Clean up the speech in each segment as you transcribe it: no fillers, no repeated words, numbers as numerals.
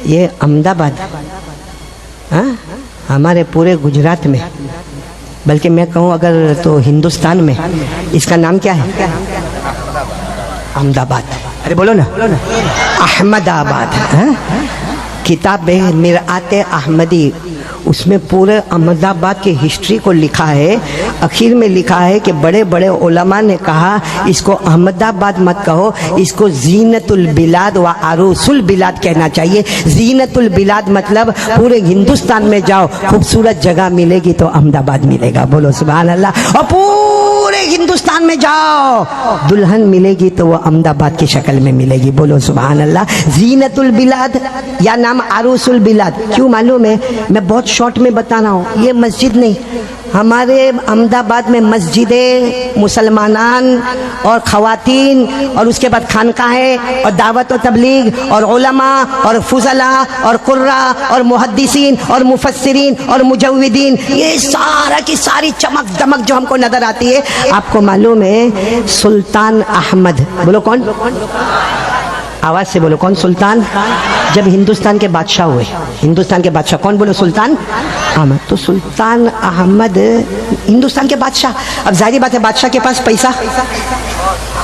یہ احمد آباد ہمارے پورے گجرات میں، بلکہ میں کہوں اگر تو ہندوستان میں اس کا نام کیا ہے؟ احمد آباد. ارے بولو نا، احمد آباد. کتاب ہے مرآت احمدی، اس میں پورے احمد آباد کی ہسٹری کو لکھا ہے. اخیر میں لکھا ہے کہ بڑے بڑے علماء نے کہا اس کو احمد آباد مت کہو، اس کو زینت البلاد و عروس البلاد کہنا چاہیے. زینت البلاد مطلب پورے ہندوستان میں جاؤ خوبصورت جگہ ملے گی تو احمد آباد ملے گا. بولو سبحان اللہ. اور پورے ہندوستان میں جاؤ دلہن ملے گی تو وہ احمد آباد کی شکل میں ملے گی. بولو سبحان اللہ. زینت البلاد یا نام عروس البلاد. کیوں معلوم ہے؟ میں بہت شارٹ میں بتا رہا ہوں. یہ مسجد نہیں، ہمارے احمد آباد میں مسجدیں، مسلمانان اور خواتین، اور اس کے بعد خانقاہیں اور دعوت و تبلیغ اور علماء اور فضلاء اور قراء اور محدثین اور مفسرین اور مجودین، یہ سارا کی ساری چمک دمک جو ہم کو نظر آتی ہے. آپ کو معلوم ہے سلطان احمد، بولو کون؟ آواز سے بولو کون؟ سلطان. جب ہندوستان کے بادشاہ ہوئے، ہندوستان کے بادشاہ کون؟ بولو سلطان احمد. تو سلطان احمد ہندوستان کے بادشاہ. اب ظاہری بات ہے بادشاہ کے پاس پیسہ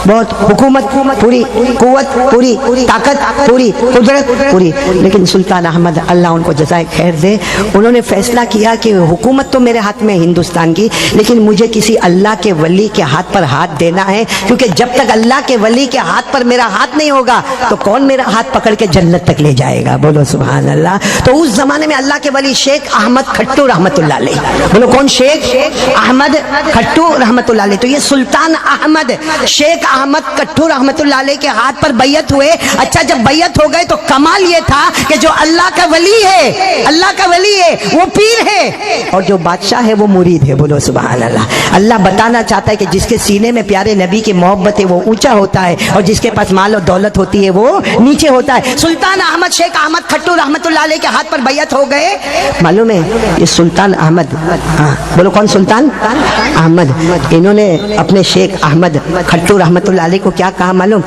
بہت، حکومت پوری، قوت پوری، طاقت پوری، قدرت پوری. لیکن سلطان احمد اللہ ان کو جزائے خیر دے، انہوں نے فیصلہ کیا کہ حکومت تو میرے ہاتھ میں ہندوستان کی، لیکن مجھے کسی اللہ کے ولی کے ہاتھ پر ہاتھ دینا ہے، کیونکہ جب تک اللہ کے ولی کے ہاتھ پر میرا ہاتھ نہیں ہوگا تو کون میرا ہاتھ پکڑ کے جنت تک لے جائے گا؟ بولو سبحان اللہ. تو اس زمانے میں اللہ کے ولی شیخ احمد کھٹو رحمت اللہ علیہ، بولو کون؟ شیخ احمد کھٹو رحمت اللہ علیہ. تو یہ سلطان احمد شیخ احمد کٹھو رحمت اللہ علیہ کے ہاتھ پر بیعت ہوئے. اچھا جب بیعت ہو گئے تو کمال یہ تھا کہ جو اللہ کا ولی ہے، اللہ کا ولی ہے وہ پیر ہے، اور جو بادشاہ ہے وہ مرید ہے. بولو سبحان اللہ. اللہ بتانا چاہتا ہے کہ جس کے سینے میں پیارے نبی کی محبت ہے وہ اونچا ہوتا ہے، اور جس کے پاس مال و دولت ہوتی ہے وہ نیچے ہوتا ہے. سلطان احمد شیخ احمد کھٹو رحمت اللہ علیہ کے ہاتھ پر بیعت ہو گئے. معلوم ہے یہ سلطان احمد، بولو کون؟ سلطان احمد. انہوں نے اپنے شیخ احمد کھٹو رحمت اللہ علیہ کو کیا کہا معلوم؟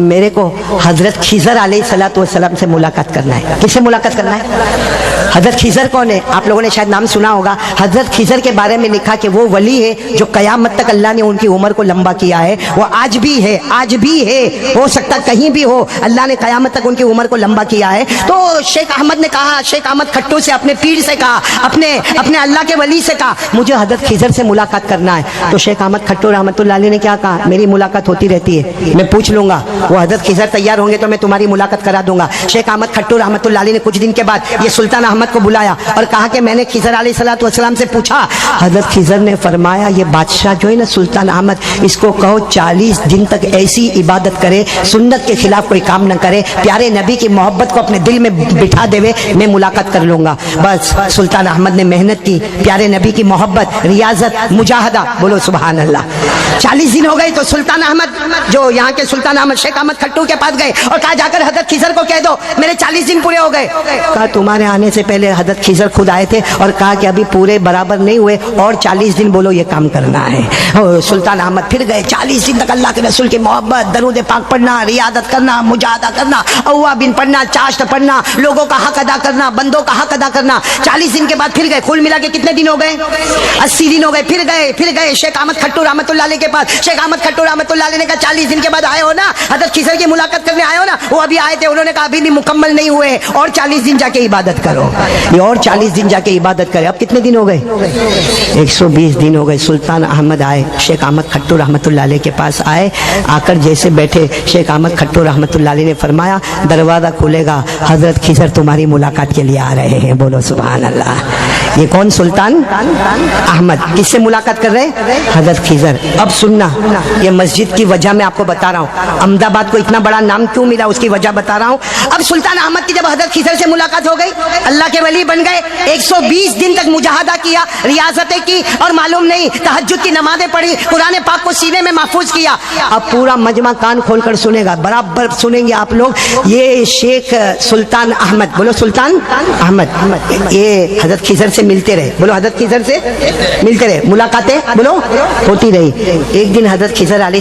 میرے کو حضرت خضر علیہ الصلوۃ والسلام سے ملاقات کرنا ہے. کس سے ملاقات کرنا ہے؟ حضرت خضر کون ہے؟ آپ لوگوں نے شاید نام سنا ہوگا. حضرت خضر کے بارے میں لکھا کہ وہ ولی ہے جو قیامت تک اللہ نے ان کی عمر کو لمبا کیا ہے. وہ آج بھی ہے، آج بھی ہے، ہو سکتا کہیں بھی ہو، اللہ نے قیامت تک ان کی عمر کو لمبا کیا ہے. تو شیخ احمد نے کہا، شیخ احمد کھٹو سے اپنے پیر سے کہا، اپنے اللہ کے ولی سے کہا مجھے حضرت خضر سے ملاقات کرنا ہے. تو شیخ احمد کھٹو رحمت اللہ علیہ نے کیا کہا؟ میری ملاقات ہوتی رہتی ہے، میں پوچھ لوں گا، وہ حضرت خضر تیار ہوں گے تو میں تمہاری ملاقات کرا دوں گا. شیخ احمد کھٹو رحمت اللہ علیہ نے کچھ دن کے بعد یہ سلطان احمد کو بلایا اور کہا کہ میں نے خضر علیہ الصلوۃ والسلام سے پوچھا. حضرت خضر نے فرمایا یہ بادشاہ جو ہے نا سلطان احمد، اس کو کہو 40 دن تک ایسی عبادت کرے، سنت کے خلاف کوئی کام نہ کرے، پیارے نبی کی محبت کو اپنے دل میں بٹھا دے، میں ملاقات کر لوں گا. بس سلطان احمد نے محنت کی، پیارے نبی کی محبت، ریاضت، مجاہدہ. بولو سبحان اللہ. 40 دن ہو گئے تو سلطان احمد جو یہاں کے سلطان احمد شیخ احمد کھٹو کے پاس گئے اور کہا جا کر حضرت خضر کو کہہ دو میرے 40 دن پورے ہو گئے. کہا تمہارے آنے سے پہلے حضرت خضر خود آئے تھے اور کہا کہ ابھی پورے برابر نہیں ہوئے اور 40 دن بولو یہ کام کرنا ہے. سلطان احمد پھر گئے. 40 دن تک اللہ کے رسول کی محبت، درود پاک پڑھنا، ریاضت کرنا، مجاہدہ کرنا، اوابین پڑھنا، چاشت پڑھنا، لوگوں کا حق ادا کرنا، بندوں کا حق ادا کرنا. 40 دن کے بعد پھر گئے. کل ملا کے کتنے دن ہو گئے؟ 80 دن ہو گئے. پھر گئے شیخ احمد کھٹو رحمت اللہ علیہ کے پاس. شیخ احمد کھٹو رحمت اللہ علیہ نے کہا 40 دن کے بعد آئے ہو نا، حضرت خضر کی ملاقات کرنے آئے ہو نا؟ وہ ابھی آئے تھے، انہوں نے کہا ابھی بھی مکمل نہیں ہوئے، اور 40 دن جا کے عبادت کرو. یہ اور 40 دن جا کے عبادت کرے. اب کتنے دن ہو گئے؟ 120 دن ہو گئے. سلطان احمد آئے، شیخ احمد کھٹو رحمت اللہ علیہ کے پاس آئے. آ کر جیسے بیٹھے شیخ احمد کھٹو رحمت اللہ علیہ نے فرمایا دروازہ کھلے گا، حضرت خضر تمہاری ملاقات کے لیے آ رہے ہیں. بولو سبحان اللہ. یہ کون؟ سلطان احمد. کس سے ملاقات کر رہے؟ حضرت خضر. اب سننا، یہ مسجد کی وجہ میں آپ کو بتا رہا ہوں، احمد آباد کو اتنا بڑا نام کیوں ملا اس کی وجہ بتا رہا ہوں. اب سلطان احمد کی جب حضرت خضر سے ملاقات ہو گئی، اللہ کے ولی بن گئے. 120 دن تک مجاہدہ کیا، ریاضتیں کی، اور معلوم نہیں تہجد کی نمازیں پڑھی، قرآن پاک کو سینے میں محفوظ کیا. اب پورا مجمع کان کھول کر سنے گا، برابر سنیں گے آپ لوگ. یہ شیخ سلطان احمد، بولو سلطان احمد، یہ حضرت خضر سے ملتے رہے. بولو حضرت خضر سے ملتے رہے، ملاقاتیں بولو ہوتی رہی. ایک دن حضرت خضر علیہ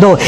2।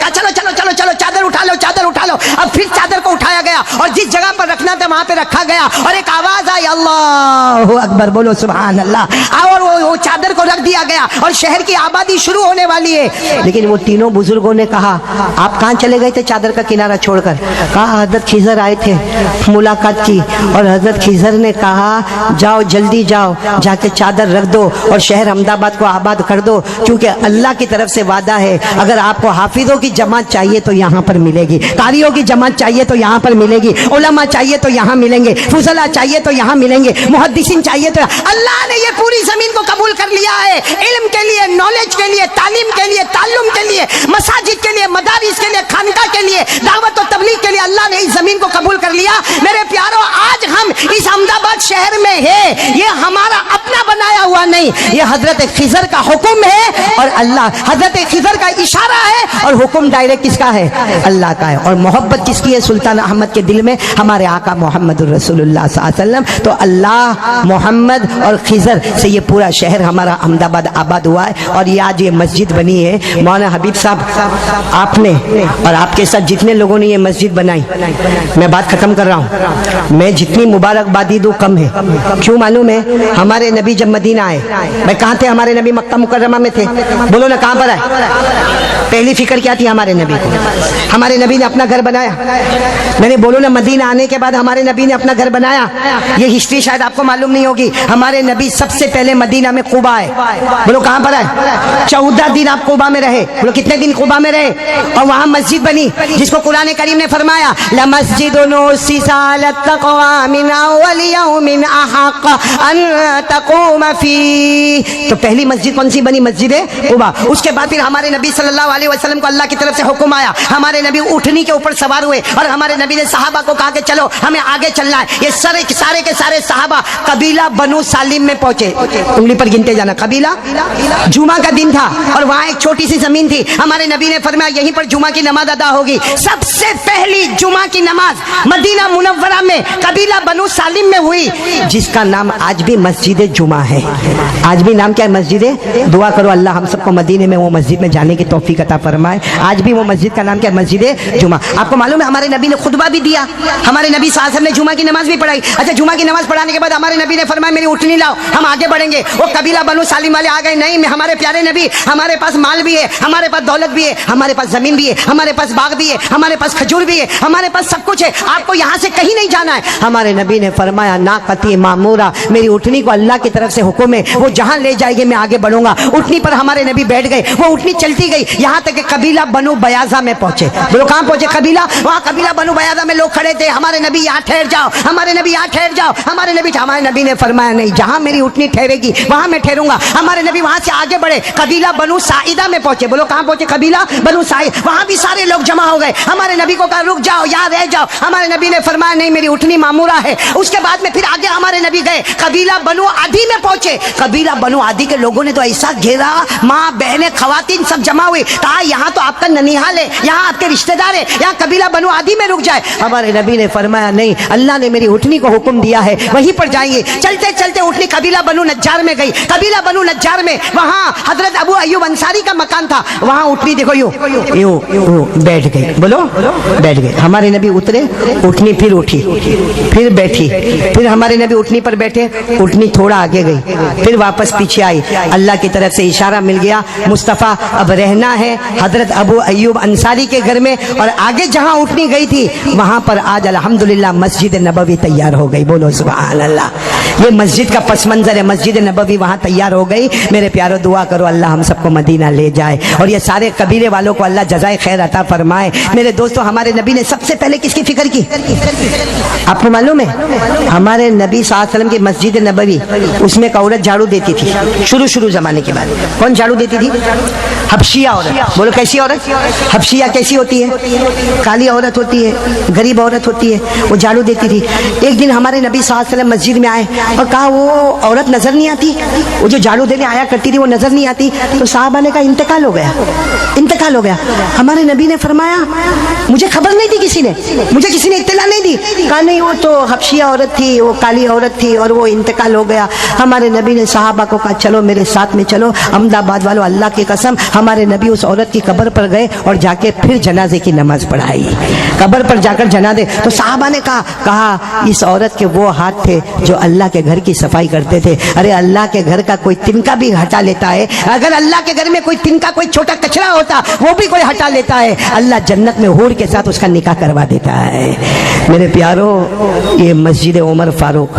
کہا چلو چلو چلو چلو چادر اٹھا لو چادر اٹھا لو. اب پھر چادر کو اٹھایا گیا اور جس جگہ پر رکھنا تھا وہاں پہ رکھا گیا اور ایک آواز آئی اللہ اکبر, بولو سبحان اللہ. اور وہ چادر کو رکھ دیا گیا اور شہر کی آبادی شروع ہونے والی ہے. لیکن وہ تینوں بزرگوں نے کہا آپ کہاں چلے گئے تھے چادر کا کنارہ چھوڑ کر؟ کہا حضرت خضر آئے تھے, ملاقات کی, اور حضرت خضر نے کہا جاؤ جلدی جاؤ جا کے چادر رکھ دو اور شہر احمد آباد کو آباد کر دو, کیونکہ اللہ کی طرف سے وعدہ ہے اگر آپ کو حافظوں کی جماعت چاہیے تو یہاں پر ملے گی, قاریوں کی جماعت چاہیے تو یہاں پر ملے گی, علماء چاہیے تو یہاں ملیں گے, فضلاء چاہیے تو یہاں ملیں گے, محدثین چاہیے تو. اللہ نے یہ پوری زمین کو قبول کر لیا ہے علم کے لیے, نالج کے لیے, تعلیم کے لیے, تعلم کے لیے, مساجد کے لیے, مدارس کے لیے, خانقاہ کے لیے, دعوت و تبلیغ کے لیے. اللہ نے اس زمین کو قبول کر لیا. میرے پیاروں, آج ہم اس احمد آباد شہر میں ہے, یہ ہمارا اپنا بنایا ہوا نہیں, یہ حضرت خضر کا حکم ہے اور اللہ حضرت خضر کا اشارہ ہے اور حکم ڈائریکٹ کس کا ہے؟ اللہ کا ہے. اور محبت کس کی ہے؟ سلطان احمد کے دل میں ہمارے آقا محمد الرسول اللہ صلی اللہ علیہ وسلم. تو اللہ, محمد اور خضر سے یہ پورا شہر ہمارا احمد آباد آباد ہوا ہے. اور یہ آج یہ مسجد بنی ہے. مولانا حبیب صاحب آپ نے اور آپ کے ساتھ جتنے لوگوں نے یہ مسجد بنائی, میں بات ختم کر رہا ہوں, میں جتنی مبارکبادی دوں کم ہے. کیوں معلوم ہے؟ ہمارے نبی جب مدینہ آئے, میں کہاں تھے؟ ہمارے نبی مکہ مکرمہ میں تھے. بولو نا کہاں پر آئے؟ پہلی فکر کیا تھی ہمارے نبی کو؟ ہمارے نبی نے اپنا گھر بنایا. میں نے بولو نا مدینہ آنے کے بعد ہمارے نبی نے اپنا گھر بنایا. یہ ہسٹری شاید آپ کو معلوم نہیں ہوگی. ہمارے نبی سب سے پہلے مدینہ میں قباء آئے. بولو کہاں پر آئے؟ 14 دن آپ قباء میں رہے. بولو کتنے دن قباء میں رہے؟ اور وہاں مسجد بنی جس کو قرآن کریم نے فرمایا لَمَسْجِدٌ أُسِّسَ عَلَى التَّقْوَىٰ مِنْ أَوَّلِ يَوْمٍ أَحَقَّ أَن تَقُومَ فِيهِ. تو پہلی مسجد کون سی بنی؟ مسجد قباء. اس کے بعد پھر ہمارے نبی صلی اللہ علیہ وسلم کو اللہ کی طرف سے حکم آیا. ہمارے نبی اٹھنی کے اوپر سوار ہوئے اور ہمارے نبی نے صحابہ کو کہا کہ چلو ہمیں آگے چلنا ہے. یہ سارے کے سارے صحابہ قبیلہ بنو سالم میں پہنچے. انگلی پر گنتے جانا. قبیلہ جمعہ کا دن تھا اور وہاں ایک چھوٹی سی زمین تھی. ہمارے نبی نے فرمایا یہیں پر جمعہ کی نماز ادا ہوگی. سب سے پہلی جمعہ کی نماز مدینہ منورہ میں قبیلہ بنو سالم میں ہوئی, جس کا نام آج بھی مسجد جمعہ ہے. آج بھی نام کیا ہے؟ مسجد. دعا کرو اللہ ہم سب کو مدینے میں وہ مسجد میں جانے کی توفیق عطا فرمائے. آج بھی وہ مسجد کا نام کیا ہے؟ مسجد جمعہ. آپ کو معلوم ہے ہمارے نبی نے خطبہ بھی دیا, ہمارے نبی صلی اللہ علیہ وسلم نے جمعہ کی نماز بھی پڑھائی. اچھا, جمعہ کی نماز پڑھانے کے بعد ہمارے نبی نے فرمایا میری اٹھنی لاؤ, ہم آگے بڑھیں گے. وہ قبیلہ بنو سالم والے آ گئے, نہیں ہمارے پیارے نبی, ہمارے پاس مال بھی ہے, ہمارے پاس دولت بھی ہے, ہمارے پاس زمین بھی ہے, ہمارے پاس باغ بھی ہے, ہمارے پاس کھجور بھی ہے, ہمارے پاس سب کچھ ہے, آپ کو یہاں سے کہیں نہیں جانا ہے. ہمارے نبی نے فرمایا ناقتی مامورہ, میری اٹھنی کو اللہ کی طرف سے حکم ہے, وہ جہاں لے جائے گی میں آگے بڑھوں گا. اٹھنی پر ہمارے نبی بیٹھ گئے, وہ اٹھنی چلتی گئی یہاں تک کہ قبیلہ بنو بیاضا میں پہنچے. بولو کہاں پہنچے؟ قبیلہ, وہاں قبیلہ بنو بیاضا میں لوگ کھڑے تھے. ہمارے نبی یہاں ٹھہر جاؤ, ہمارے نبی یہاں ٹھہر جاؤ, ہمارے نبی نے فرمایا نہیں, جہاں میری اٹھنی ٹھہرے گی وہاں میں ٹھہروں گا. ہمارے نبی وہاں سے آگے بڑھے, قبیلہ بنو سائدہ میں پہنچے. بولو کہاں پہنچے؟ قبیلہ بنو سائدہ. وہاں بھی سارے لوگ جمع ہو گئے. ہمارے نبی کو کہا رک جاؤ, یہاں رہ جاؤ. ہمارے نبی نے فرمایا نہیں, میری اٹھنی مامورہ ہے. اس کے بعد میں پھر آگے ہمارے نبی گئے, قبیلہ بنو عدی میں پہنچے. قبیلہ بنو عدی کے لوگوں نے تو ایسا گھیرا, ماں بہنیں خواتین سب جمع ہوئی. کہا یہاں تو آپ کا ننیحال ہے, یہاں آپ کے رشتہ دار ہے, یہاں قبیلہ بنو عدی میں رک جائے. ہمارے نبی نے فرمایا نہیں, اللہ نے میری اٹھنی کو حکم دیا ہے, وہیں پر جائیں گے. چلتے چلتے اٹھنی قبیلہ بنو نجار میں گئی. قبیلہ بنو نجار میں وہاں حضرت ابو ایوب انصاری کا مکان تھا. وہاں اٹھنی دیکھو یوں بیٹھ گئی. بولو بیٹھ گئے. ہمارے نبی اترے, اٹھنی پھر اٹھی, پھر بیٹھی, پھر ہمارے نبی اٹھنی پر بیٹھے, اٹھنی تھوڑا آگے گئی, پھر واپس پیچھے آئی. اللہ کی طرف سے اشارہ مل گیا, مصطفیٰ اب رہنا ہے حضرت ابو ایوب انصاری کے گھر میں. اور آگے جہاں اٹھنی گئی تھی وہاں پر آج الحمدللہ مسجد نبوی تیار ہو گئی. بولو سبحان اللہ. یہ مسجد کا پس منظر ہے, مسجد نبوی وہاں تیار ہو گئی. میرے پیارو دعا کرو اللہ ہم سب کو مدینہ لے جائے اور یہ سارے قبیلے والوں کو اللہ جزائے خیر عطا فرمائے. میرے دوستو, ہمارے نبی نے سب سے پہلے کس کی فکر کی آپ کو معلوم ہے؟ ہمارے نبی صلی اللہ علیہ وسلم کی مسجد نبوی, اس میں ایک عورت جھاڑو دیتی تھی. شروع زمانے کے بعد کون جھاڑو دیتی تھی؟ حبشیہ عورت. بولو کیسی عورت؟ حبشیہ کیسی ہوتی ہے؟ کالی عورت ہوتی ہے, غریب عورت ہوتی ہے, وہ جھاڑو دیتی تھی. ایک دن ہمارے نبی صلی اللہ علیہ وسلم مسجد میں آئے اور کہا وہ عورت نظر نہیں آتی, وہ جو جھاڑو دینے آیا کرتی تھی وہ نظر نہیں آتی. تو صحابہ نے کہا انتقال ہو گیا, انتقال ہو گیا. ہمارے نبی نے فرمایا مجھے خبر نہیں تھی, کسی نے مجھے کسی نے اطلاع نہیں دی. کہا نہیں وہ تو حبشیہ عورت تھی, وہ کالی عورت تھی اور وہ انتقال ہو گیا. ہمارے نبی نے صحابہ کو کہا چلو میرے ساتھ میں چلو. احمد آباد والوں اللہ کی قسم ہمارے نبی اس عورت کی قبر پر گئے اور جا کے پھر جنازے کی نماز پڑھائی, قبر پر جا کر جنازے. تو صحابہ نے کہا اس عورت کے وہ ہاتھ تھے جو اللہ کے گھر کی صفائی کرتے تھے. ارے اللہ کے گھر کا کوئی تنکا بھی ہٹا لیتا ہے, اگر اللہ کے گھر میں کوئی تنکا کوئی چھوٹا کچرا ہوتا وہ بھی کوئی ہٹا لیتا ہے, اللہ جنت میں حور کے ساتھ اس کا نکاح کروا دیتا ہے. میرے پیارو, یہ مسجد عمر فاروق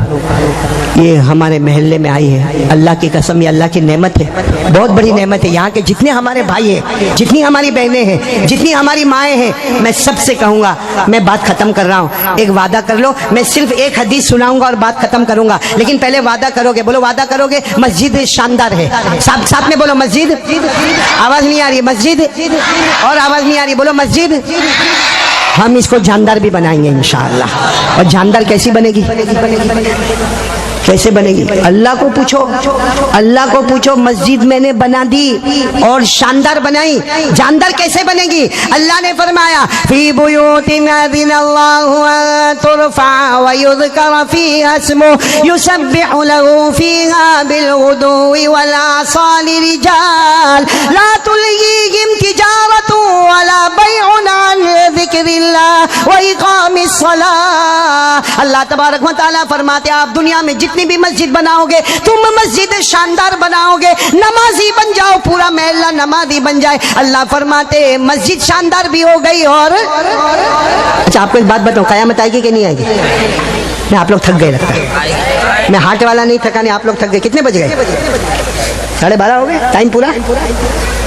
یہ ہمارے محلے میں آئی ہے. اللہ کی قسم یہ اللہ کی نعمت ہے, بہت بڑی نعمت ہے. یہاں کے جتنے ہمارے بھائی ہیں, جتنی ہماری بہنیں ہیں, جتنی ہماری مائیں ہیں, میں سب سے کہوں گا, میں بات ختم کر رہا ہوں, ایک وعدہ کر لو, میں صرف ایک حدیث سناؤں گا اور بات ختم کروں گا. لیکن پہلے وعدہ کرو گے, بولو وعدہ کرو گے. مسجد شاندار ہے, ساتھ میں بولو مسجد. آواز نہیں آ رہی, مسجد, اور آواز نہیں آ رہی, بولو مسجد. ہم اس کو جاندار بھی بنائیں گے انشاءاللہ. اور جاندار کیسی بنے گی, کیسے بنے گی؟ اللہ کو پوچھو, اللہ کو پوچھو. مسجد میں نے بنا دی اور شاندار بنائی, جاندار کیسے بنے گی؟ اللہ نے فرمایا فی بیوت اذن اللہ ان ترفع ویذکر فیہا اسمہ یسبح له فیہا بالغدو والآصال رجال لا تلہیہم تجارۃ ولا بیع عن ذکر اللہ واقام الصلاۃ. اللہ تبارک و تعالیٰ فرماتے آپ دنیا میں جتنی بھی مسجد بناؤ گے, تم مسجد شاندار بناؤ گے, نمازی بن جاؤ, پورا محلہ نمازی بن جائے. اللہ فرماتے مسجد شاندار بھی ہو گئی. اور اچھا آپ کو ایک بات بتاؤں, قیامت آئے گی کہ نہیں آئے گی؟ میں آپ لوگ تھک گئے لگتا ہے, میں ہارٹ والا نہیں تھکا, نہیں آپ لوگ تھک گئے. کتنے بج گئے؟ 12:30 ہو گئے, ٹائم پورا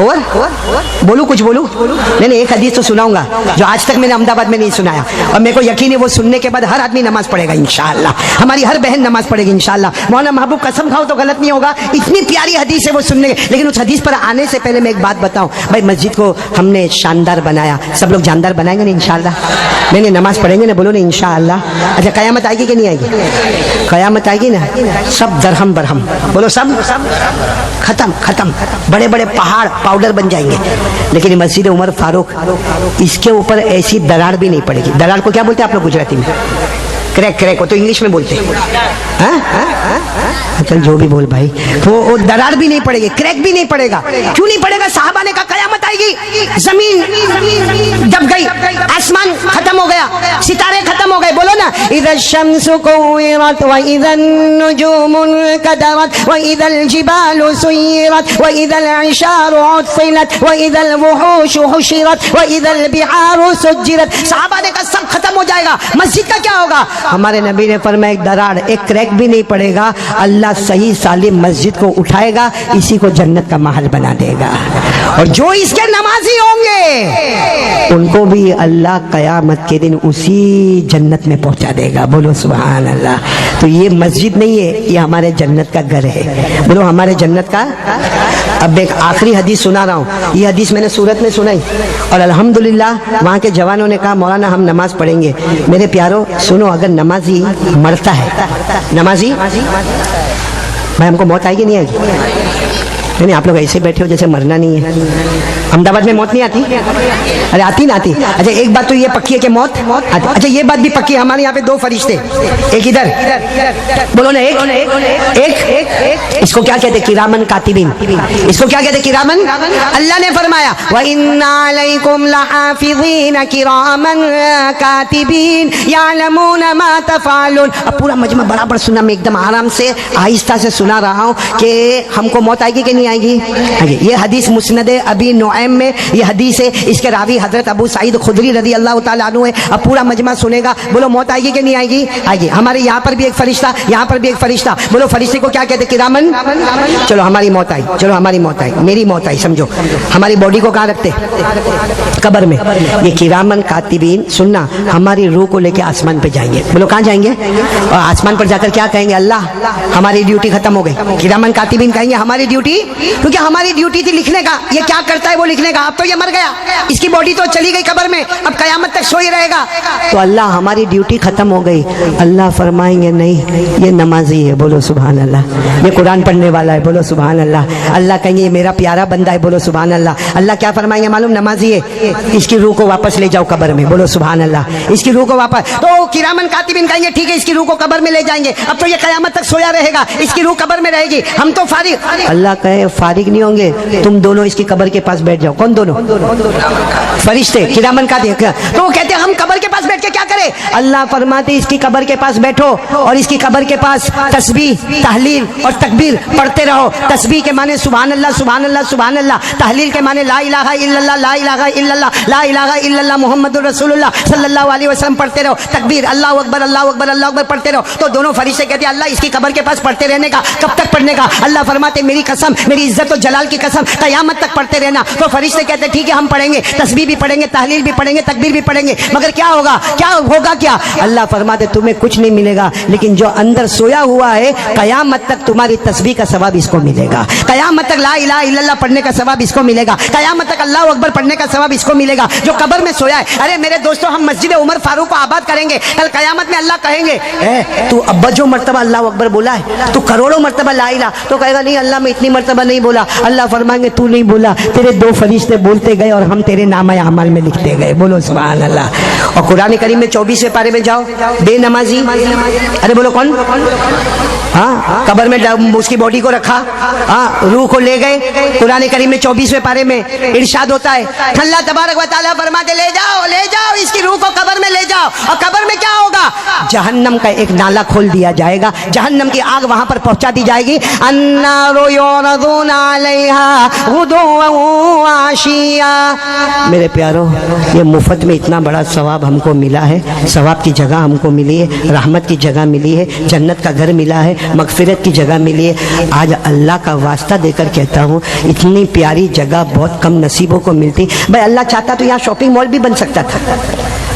اور بولو, کچھ بولو. میں نے ایک حدیث تو سناؤں گا جو آج تک میں نے احمد آباد میں نہیں سنایا, اور میرے کو یقین ہے وہ سننے کے بعد ہر آدمی نماز پڑھے گا انشاءاللہ, ہماری ہر بہن نماز پڑھے گی انشاءاللہ. مولانا محبوب قسم کھاؤ تو غلط نہیں ہوگا, اتنی پیاری حدیث ہے وہ سننے. لیکن اس حدیث پر آنے سے پہلے میں ایک بات بتاؤں. بھائی مسجد کو ہم نے شاندار بنایا, سب لوگ جاندار بنائیں گے نا انشاءاللہ, میں نے نماز پڑھیں گے نا, بولو نا انشاءاللہ. اچھا قیامت آئے گی کہ نہیں آئے گی؟ قیامت آئے گی نا, سب درہم برہم, بولو سب ختم ختم, بڑے بڑے پہاڑ پاؤڈر بن جائیں گے. لیکن مسجد عمر فاروق اس کے اوپر ایسی دراڑ بھی نہیں پڑے گی. دراڑ کو کیا بولتے ہیں آپ لوگ گجراتی میں؟ کریک, کریک کو تو انگلش میں بولتے ہیں. چل جو بھی بول بھائی, وہ دراڑ بھی نہیں پڑے گی, کریک بھی نہیں پڑے گا. کیوں نہیں پڑے گا؟ صحابہ نے کہا قیامت آئے گی, زمین دب گئی, آسمان ختم ہو گیا, ستارے ختم ہو گئے. بولو نا اذا الشمس كورت واذا النجوم انكدرت واذا الجبال سيرت واذا العشار عطلت واذا الوحوش حشرت واذا البحار سجرت. صحابہ نے کہا سب ختم ہو جائے گا, مسجد کا کیا ہوگا؟ ہمارے نبی نے فرمایا ایک دراڑ, ایک کریک بھی نہیں پڑے گا. اللہ صحیح سالم مسجد کو اٹھائے گا, اسی کو جنت کا محل بنا دے گا. اور جو اس کے نمازی ہوں گے ان کو بھی اللہ قیامت کے دن اسی جنت میں پہنچا دے گا. بولو سبحان اللہ. تو یہ مسجد نہیں ہے, یہ ہمارے جنت کا گھر ہے. بولو ہمارے جنت کا. اب ایک آخری حدیث سنا رہا ہوں, یہ حدیث میں نے سورت میں سنائی اور الحمدللہ وہاں کے جوانوں نے کہا مولانا ہم نماز پڑھیں گے. میرے پیارو سنو, اگر نمازی مرتا ہے, نمازی بھائی ہم کو موت آئے گی نہیں آئے گی؟ نہیں آپ لوگ ایسے بیٹھے ہو جیسے مرنا نہیں ہے. احمد آباد میں موت نہیں آتی؟ ارے آتی نہ آتی. اچھا ایک بات تو یہ پکی ہے کہ موت آتی. اچھا یہ بات بھی پکی ہے, ہمارے یہاں پہ 2 فرشتے, ایک ادھر, بولو نا ایک, اس کو کیا کہتے ہیں؟ کرامن کاتبین. اس کو کیا کہتے ہیں؟ کرامن. اللہ نے فرمایا وَإِنَّ عَلَيْكُمْ لَحَافِظِينَ كِرَامًا كَاتِبِينَ يَعْلَمُونَ مَا تَفْعَلُونَ. اب پورا مجمع برابر سنا, میں ایک دم آرام سے آہستہ سے سنا رہا ہوں کہ ہم کو موت آئے گی کہ نہیں آئے گی. یہ حدیث مسند ابی نعیم میں یہ حدیث ہے, اس کے راوی حضرت ابو سعید خدری رضی اللہ تعالیٰ عنہ ہے. اب پورا مجمع سنے گا, بولو موت آئے گی کہ نہیں آئے گی؟ آئے گی. ہمارے یہاں پر بھی ایک فرشتہ, یہاں پر بھی ایک فرشتہ, بولو فرشتے کو کیا کہتے ہیں؟ کرامن. چلو ہماری موت آئی, چلو ہماری موت آئی, میری موت آئی, سمجھو ہماری باڈی کو کہاں رکھتے؟ قبر میں. یہ کرامن کاتبین سننا, ہماری روح کو لے کے آسمان پہ جائیں گے. بولو کہاں جائیں گے؟ اور آسمان پر جا کر کیا کہیں گے؟ اللہ ہماری ڈیوٹی ختم ہو گئی. کرامن کاتبین کہیں گے ہماری ڈیوٹی, کیونکہ ہماری ڈیوٹی تھی لکھنے کا, یہ کیا کرتا ہے وہ لکھنے کا. اب تو یہ مر گیا, اس کی باڈی تو چلی گئی قبر میں, اب قیامت تک سوئی رہے گا. تو اللہ ہماری ڈیوٹی ختم ہو گئی. اللہ فرمائیں گے نہیں, یہ نمازی ہے, بولو سبحان اللہ. یہ قرآن پڑھنے والا ہے, بولو سبحان اللہ. اللہ کہیں گے یہ میرا پیارا بندہ ہے, بولو سبحان اللہ. اللہ کیا فرمائیں گے معلوم, نمازی ہے, اس کی روح کو واپس لے جاؤ قبر میں, بولو سبحان اللہ. اس کی روح کو واپس. تو کرامن کاتبین کہیں گے ٹھیک ہے اس کی روح کو قبر میں لے جائیں گے, اب تو یہ قیامت تک سویا رہے گا, اس کی روح قبر میں رہے گی, ہم تو فارغ. اللہ کہے فارغ نہیں ہوں گے, تم دونوں اس کی قبر کے پاس بیٹھ جاؤ. کون دونوں؟ فرشتے کرامن کاتب. تو وہ کہتے ہیں ہم قبر کے پاس بیٹھ کے کیا کریں؟ اللہ فرماتے اس کی قبر کے پاس بیٹھو اور اس کی قبر کے پاس تسبیح, تحلیل اور تکبیر پڑھتے رہو. تسبیح کے معنی سبحان اللہ سبحان اللہ سبحان اللہ, تحلیل کے معنی لا الہ الا اللہ لا الہ الا اللہ لا الہ الا اللہ محمد الرسول اللہ صلی اللہ علیہ وسلم پڑھتے رہو. تکبیر اللہ اکبر اللہ اکبر اللہ اکبر پڑھتے رہو. تو دونوں فرشتے کہتے ہیں اللہ اس کی قبر کے پاس پڑھتے رہنے کا, کب تک پڑھنے کا؟ اللہ فرماتے میری قسم, میری عزت و جلال کی قسم, قیامت تک پڑھتے رہنا. تو فرشتے کہتے ہیں ٹھیک ہے ہم پڑھیں گے, تسبیح بھی پڑھیں گے, تحلیل بھی پڑھیں گے, تکبیر بھی پڑھیں گے, مگر کیا ہوگا, کیا ہوگا کیا؟ اللہ فرماتے تمہیں کچھ نہیں ملے گا, لیکن جو اندر سویا ہوا ہے قیامت تک تمہاری تسبیح کا ثواب اس کو ملے گا, قیامت تک لا الہ الا اللہ پڑھنے کا ثواب اس کو ملے گا, قیامت تک اللہ اکبر پڑھنے کا ثواب اس کو ملے گا جو قبر میں سویا ہے. ارے میرے دوستو, ہم مسجد عمر فاروق کو آباد کریں گے, کل قیامت میں اللہ کہیں گے تو ابا جو مرتبہ اللہ اکبر بولا ہے تو کروڑوں مرتبہ لا الہ, تو کہے گا نہیں اللہ میں اتنی مرتبہ نہیں بولا. اللہ فرمائیں گے تو نہیں بولا, تیرے دو فرشتے بولتے گئے اور ہم تیرے نامہ اعمال میں لکھتے گئے, بولو سبحان اللہ. اور قرآن کریم میں 24ویں پارے میں جاؤ, بے نمازی, ارے بولو کون, ہاں قبر میں اس کی باڈی کو رکھا, ہاں روح کو لے گئے. قرآن کریم میں 24ویں پارے میں ارشاد ہوتا ہے, اللہ تبارک و تعالیٰ فرماتے لے جاؤ اس کی روح کو قبر میں لے جاؤ. اور قبر میں کیا ہوگا؟ جہنم کا ایک نالا کھول دیا جائے گا, جہنم کی آگ وہاں پر پہنچا دی جائے گی. النار یعرضون علیہا غدوا وعشیا. میرے پیارو, یہ مفت میں اتنا بڑا ثواب ہم کو ملا ہے, ثواب کی جگہ ہم کو ملی ہے, رحمت کی جگہ ملی ہے, جنت کا گھر ملا ہے, مغفرت کی جگہ ملی ہے. آج اللہ کا واسطہ دے کر کہتا ہوں اتنی پیاری جگہ بہت کم نصیبوں کو ملتی. بھائی اللہ چاہتا تو یہاں شاپنگ مال بھی بن سکتا تھا,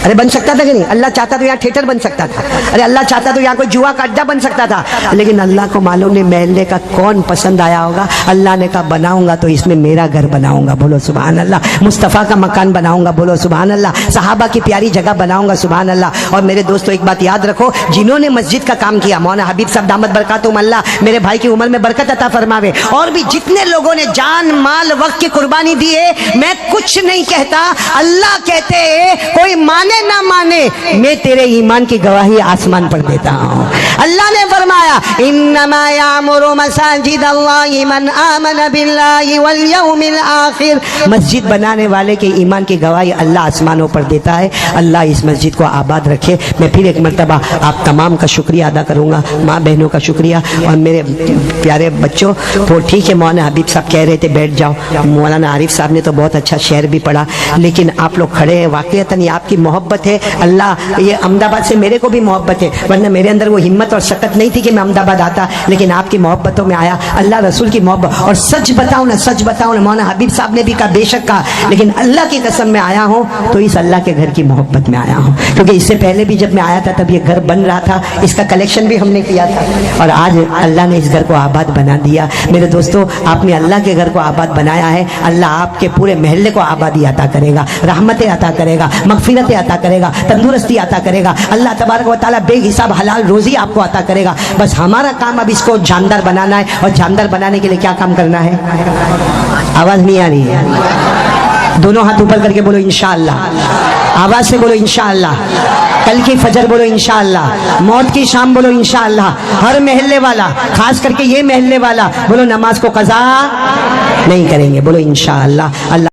ارے بن سکتا تھا کہ نہیں؟ اللہ چاہتا تو یہاں تھیٹر بن سکتا تھا, ارے اللہ چاہتا تو یہاں کوئی جوا کا اڈا بن سکتا تھا, لیکن اللہ کو معلوم نہیں محلے کا کون پسند آیا ہوگا. اللہ نے کہا بناؤں گا تو اس میں میرا گھر بناؤں گا, بولو سبحان اللہ. مصطفیٰ کا مکان بناؤں گا, بولو سبحان اللہ. صحابہ کی پیاری جگہ بناؤں گا, سبحان اللہ. اور میرے دوستو ایک بات یاد رکھو, جنہوں نے مسجد کا کام کیا, مولانا حبیب صاحب دامت برکاتہم اللہ میرے بھائی کی عمر میں برکت عطا فرماوے, اور بھی جتنے لوگوں نے جان مال وقت کی قربانی دی ہے, میں کچھ نہیں کہتا, اللہ کہتے ہیں کوئی مانے نہ مانے میں تیرے ایمان کی گواہی آسمان پر دیتا ہوں. اللہ نے فرمایا انما یعمر مساجد اللہ من آمن باللہ والیوم الآخر. مسجد بنانے والے کے ایمان کی گواہی اللہ آسمانوں پر دیتا ہے. اللہ اس مسجد کو آباد رکھے. میں پھر ایک مرتبہ آپ تمام کا شکریہ ادا کروں گا, ماں بہنوں کا شکریہ. اور میرے پیارے بچوں, وہ ٹھیک ہے مولانا حبیب صاحب کہہ رہے تھے بیٹھ جاؤ, مولانا عارف صاحب نے تو بہت اچھا شعر بھی پڑھا, لیکن آپ لوگ کھڑے ہیں, واقعتاً یہ آپ کی محبت ہے. اللہ, یہ احمد آباد سے میرے کو بھی محبت ہے, ورنہ میرے اندر وہ ہمت اور شکت نہیں تھی کہ میں احمد آباد آتا, لیکن آپ کی محبتوں میں آیا, اللہ رسول کی محبت. اور سچ بتاؤں نا مولانا حبیب صاحب نے بھی کہا بے شک کہا, لیکن اللہ کی قسم میں آیا ہوں تو اس اللہ کے گھر کی محبت میں آیا ہوں, کیونکہ اس سے پہلے بھی جب میں آیا تھا تب یہ گھر بن رہا تھا, اس کا کلیکشن بھی ہم نے کیا تھا, اور آج اللہ نے اس گھر کو آباد بنا دیا. میرے دوستو, آپ نے اللہ کے گھر کو آباد بنایا ہے, اللہ آپ کے پورے محلے کو آبادی عطا کرے گا, رحمتیں عطا کرے گا, مغفرتیں عطا کرے گا, تندرستی عطا کرے گا. اللہ تبارک و تعالیٰ بے حساب حلال روزی آپ کو عطا کرے گا. بس ہمارا کام اب اس کو جاندار بنانا ہے, اور جاندار بنانے کے لیے کیا کام کرنا ہے؟ آواز نہیں آ رہی ہے, دونوں ہاتھ اوپر کر کے بولو انشاءاللہ, آواز سے بولو انشاءاللہ. کل کی فجر بولو انشاءاللہ, موت کی شام بولو انشاءاللہ. ہر محلے والا, خاص کر کے یہ محلے والا بولو نماز کو قضا نہیں کریں گے, بولو انشاءاللہ. اللہ